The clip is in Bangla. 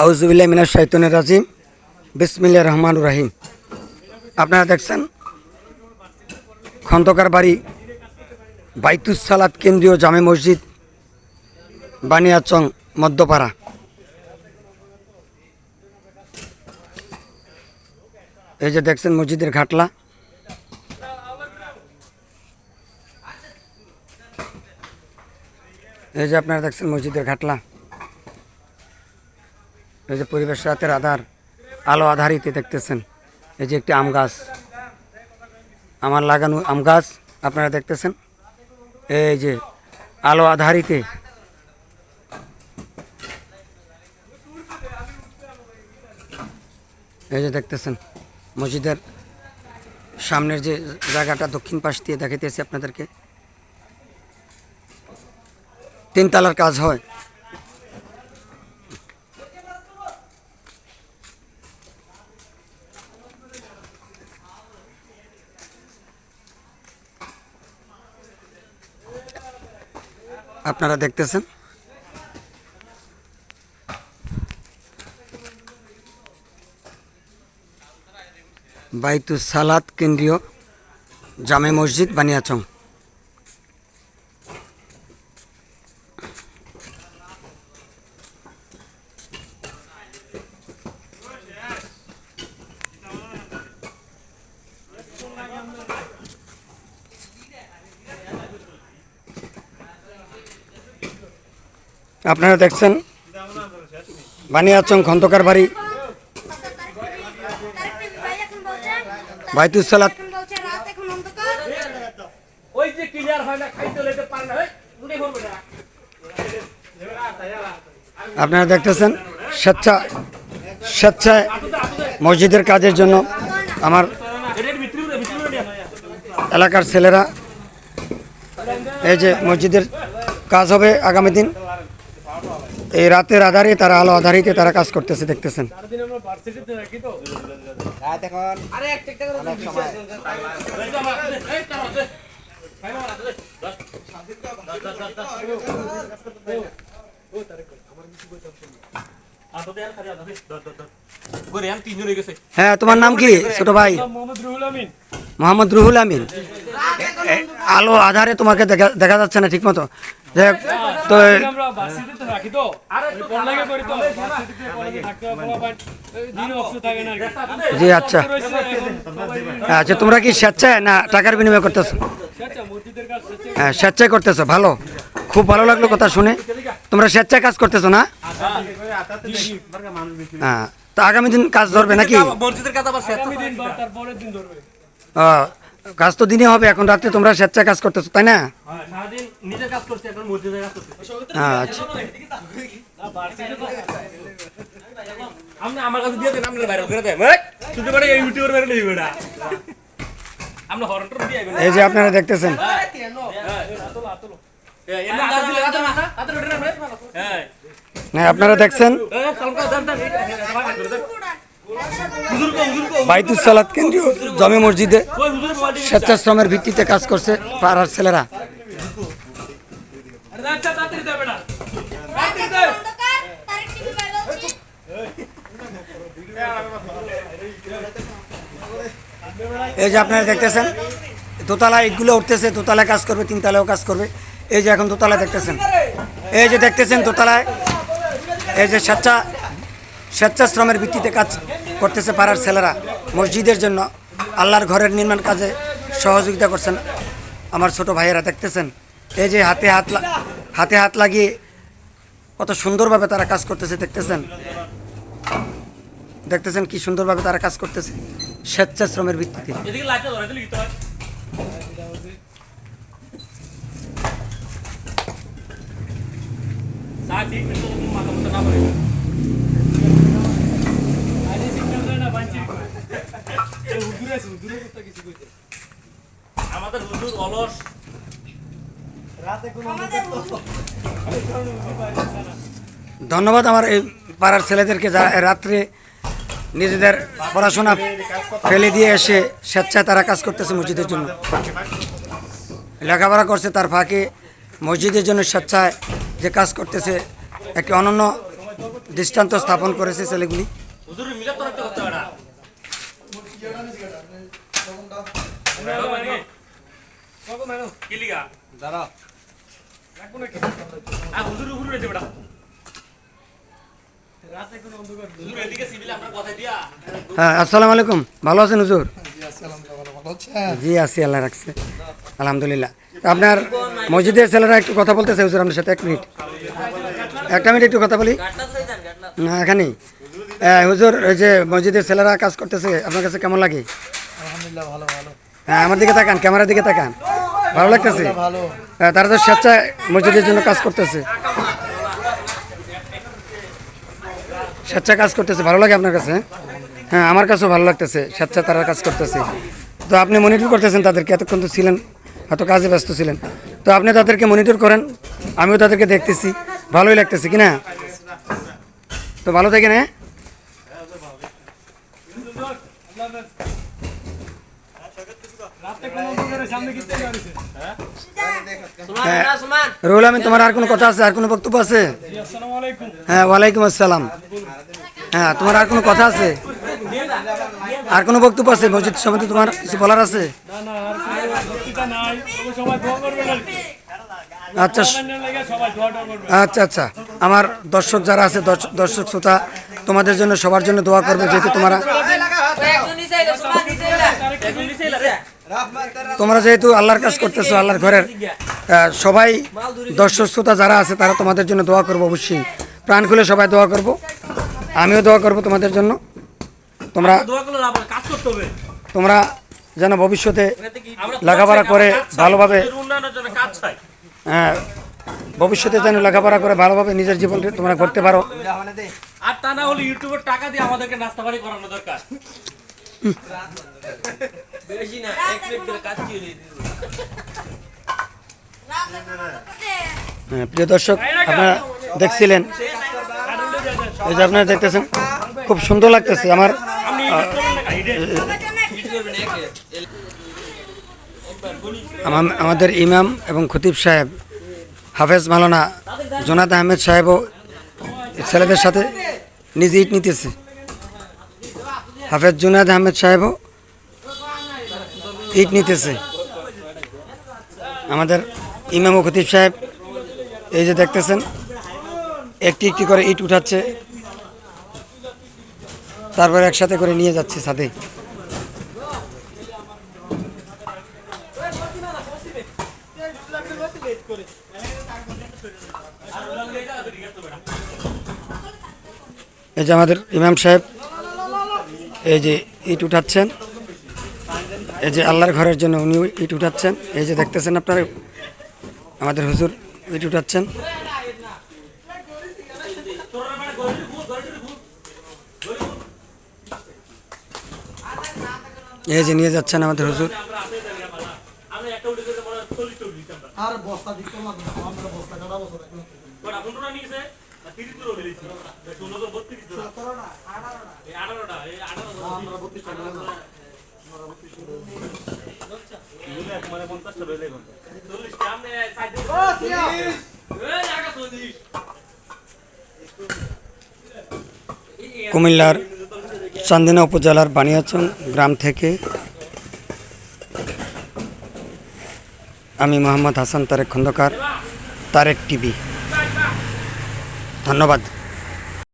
আউযুবিল্লাহি মিনাশ শাইতানির রাজিম। বিসমিল্লাহির রহমানির রহিম। আপনারা দেখছেন খন্দকার বাড়ি বাইতুস সালাত কেন্দ্রীয় জামে মসজিদ, বানিয়াচং, মধ্যপাড়া। এই যে দেখছেন মসজিদের ঘাটলা। এই যে আপনারা দেখছেন মসজিদের ঘাটলা। এই যে পরিবেশ রাতের আলো আধারিতে দেখতেছেন। এই যে একটি আম গাছ, আমার লাগানো আম গাছ আপনারা দেখতেছেন। এই যে আলো আধারিতে এই যে দেখতেছেন মসজিদের সামনের যে জায়গাটা, দক্ষিণ পাশ দিয়ে দেখাইতেছি আপনাদেরকে। 3 তলার কাজ হয়। আপনারা দেখতেছেন বাইতুস সালাত কেন্দ্রীয় জামে মসজিদ, বানিয়াচং। আপনারা দেখছেন বানিয়াচং খন্দকার বাড়ি বাইতুস সালাত। আপনারা দেখতেছেন স্বেচ্ছায় মসজিদের কাজের জন্য আমার এলাকার ছেলেরা, এই যে মসজিদের কাজ হবে আগামী দিন, এই রাতের আধারে তারা আলো আধারিতে তারা কাজ করতেছে দেখতেছেন। হ্যাঁ, তোমার নাম কি ছোট ভাই? মোহাম্মদ রুহুল আমিন। আলো আধারে তোমাকে দেখা যাচ্ছে না ঠিক মতো। তো জি, আচ্ছা আচ্ছা, তোমরা কি স্বেচ্ছায় না টাকার বিনিময় করতেছো? হ্যাঁ, স্বেচ্ছায় করতেছো, ভালো, খুব ভালো লাগলো কথা শুনে। তোমরা স্বেচ্ছায় কাজ করতেছো না? হ্যাঁ, তো আগামী দিন কাজ ধরবে নাকি? কাজ তো দিনে হবে, এখন রাত্রে তোমরা স্বেচ্ছায় কাজ করতেছো, তাই না? আচ্ছা, এই যে আপনারা দেখতেছেন আপনারা দেখছেন বাইতুস সালাত কেন্দ্রীয় জামে মসজিদে স্বেচ্ছাশ্রমের ভিত্তিতে কাজ করছে পাড়ার ছেলেরা। এই যে আপনারা দেখতেছেন দোতলা ইটগুলো উঠতেছে, দোতলায় কাজ করবে, 3 তলায়ও কাজ করবে। এই যে এখন দোতলায় দেখতেছেন, এই যে দেখতেছেন দোতলায় এই যে স্বেচ্ছাশ্রমের ভিত্তিতে কাজ করতেছে পাড়ার ছেলেরা মসজিদের জন্য, আল্লাহর ঘরের নির্মাণ কাজে সহযোগিতা করছেন আমার ছোট ভাইয়েরা। দেখতেছেন এই যে হাতে হাত লাগিয়ে কত সুন্দরভাবে তারা কাজ করতেছে। দেখতেছেন কি সুন্দরভাবে তারা কাজ করতেছে স্বেচ্ছাশ্রমের ভিত্তিতে। ধন্যবাদ আমার এই পাড়ার ছেলেদেরকে, যারা রাত্রে নিজেদের পড়াশোনা ফেলে দিয়ে এসে স্বেচ্ছায় তারা কাজ করতেছে মসজিদের জন্য, লেখাপড়া করছে, তার ফাঁকে মসজিদের জন্য স্বেচ্ছায় যে কাজ করতেছে একটি অনন্য দৃষ্টান্ত স্থাপন করেছে ছেলেগুলি। হুজুর মিলাদ তো রাখতে করতে পারা কি লিগা দাঁড়া রাখবো নাকি হুজুর উপরে রেখে বেটা রাতে কোন অন্ধকার হুজুর এদিকে সিভিল আপনার কথা দিয়া। হ্যাঁ, আসসালামু আলাইকুম। ভালো আছেন হুজুর? ভালো আছেন? জি আছি, আল্লাহ রাখছে, আলহামদুলিল্লাহ। তা আপনার মসজিদের ছেলেরা একটু কথা বলতেছে হুজুর আপনার সাথে। 1 মিনিট, 1 মিনিট একটু কথা বলি। না এখানেই হুজুর, ওই যে মসজিদের ছেলেরা কাজ করতেছে, আপনার কাছে কেমন লাগে? আলহামদুলিল্লাহ ভালো ভালো হ্যাঁ, আমার দিকে তাকান, ক্যামেরার দিকে তাকান, ভালো লাগতেছে? ভালো। হ্যাঁ, তারা তো স্বেচ্ছায় মসজিদের জন্য কাজ করতেছে, স্বেচ্ছায় কাজ করতেছে, ভালো লাগে আপনার কাছে? হ্যাঁ, আমার কাছেও ভালো লাগতেছে, স্বেচ্ছায় তারা কাজ করতেছে। তো আপনি মনিটর করতেছেন তাদেরকে, এতক্ষণ তো ছিলেন, এত কাজে ব্যস্ত ছিলেন, তো আপনি তাদেরকে মনিটর করেন, আমিও তাদেরকে দেখতেছি, ভালোই লাগতেছে কি না? তো ভালো থাকেন। হ্যাঁ, রুহুল আমিন, তোমার আর কোনো কথা আছে, আর কোনো বক্তব্য আছে? হ্যাঁ, ওয়ালাইকুম আসসালাম। হ্যাঁ, তোমার আর কোনো কথা আছে, আর কোনো বক্তব্য আছে মসজিদ সম্বন্ধে, তোমার কিছু বলার আছে? আচ্ছা আচ্ছা আচ্ছা, আমার দর্শক যারা আছে, দর্শক শ্রোতা, তোমাদের জন্য সবার জন্য দোয়া করবে, যেহেতু তোমরা যেহেতু আল্লাহর কাজ করতেছো, আল্লাহর ঘরের সবাই দর্শক শ্রোতা যারা আছে তারা তোমাদের জন্য দোয়া করবো, অবশ্যই প্রাণ খুলে সবাই দোয়া করব, আমিও দোয়া করব তোমাদের জন্য। তোমরা যেন ভবিষ্যতে লেখাপড়া করে ভালোভাবে, হ্যাঁ, ভবিষ্যতে যেন লেখাপড়া করে ভালোভাবে নিজের জীবনকে তোমরা করতে পারো। আর তা না হলে ইউটিউবের টাকা দিয়ে আমাদেরকে নাস্তা বাড়ি করানো দরকার। বেশি না, 1 প্লেট করে কাজ দিয়ে দিই। হ্যাঁ, প্রিয় দর্শক, আপনারা দেখছিলেন, এই যে আপনারা দেখতেছেন, খুব সুন্দর লাগতেছে আমার। আমাদের ইমাম এবং খতিব সাহেব হাফেজ মাওলানা জোনায়েদ আহমেদ সাহেবও ছেলেদের সাথে নিজে ইট নিতেছে। হাফেজ জোনায়েদ আহমেদ সাহেবও ইট নিতেছে। আমাদের ইমাম ও খতিব সাহেব এই যে দেখতেছেন, একটি একটি করে ইট উঠাচ্ছে, তারপরে একসাথে করে নিয়ে যাচ্ছে ছাদে। এই যে আমাদের ইমাম সাহেব এই যে ইট উঠাচ্ছেন, এই যে আল্লাহর ঘরের জন্য উনি ইট উঠাচ্ছেন। এই যে দেখতেছেন আপনারা, আমাদের হুজুর ইট উঠাচ্ছেন। এই যে নিয়ে যাচ্ছেন আমাদের হুজুর। আর বস্তা দিতে না, আমরা বস্তা কাটা বস্তা দেখলাম। বড় বন্ধুরা নিয়েছে, 30 কিলো বেরিয়েছে। 16 তো 32 কিলো। 17টা, 18টা। এই 18টা, এই 18টা। আমরা 32 টা নিলাম। আমরা 32 কিলো। আচ্ছা। নিলে মানে 50 টা বেলে কোন। 40 টা আমনে সাইড দিয়ে। ও সিয়া। এই আগা 40। কুমিল্লার চান্দিনা উপজেলার বানিয়াচং গ্রাম থেকে আমি মোহাম্মদ হাসান তারেক খন্দকার, তারেক টিভি। ধন্যবাদ।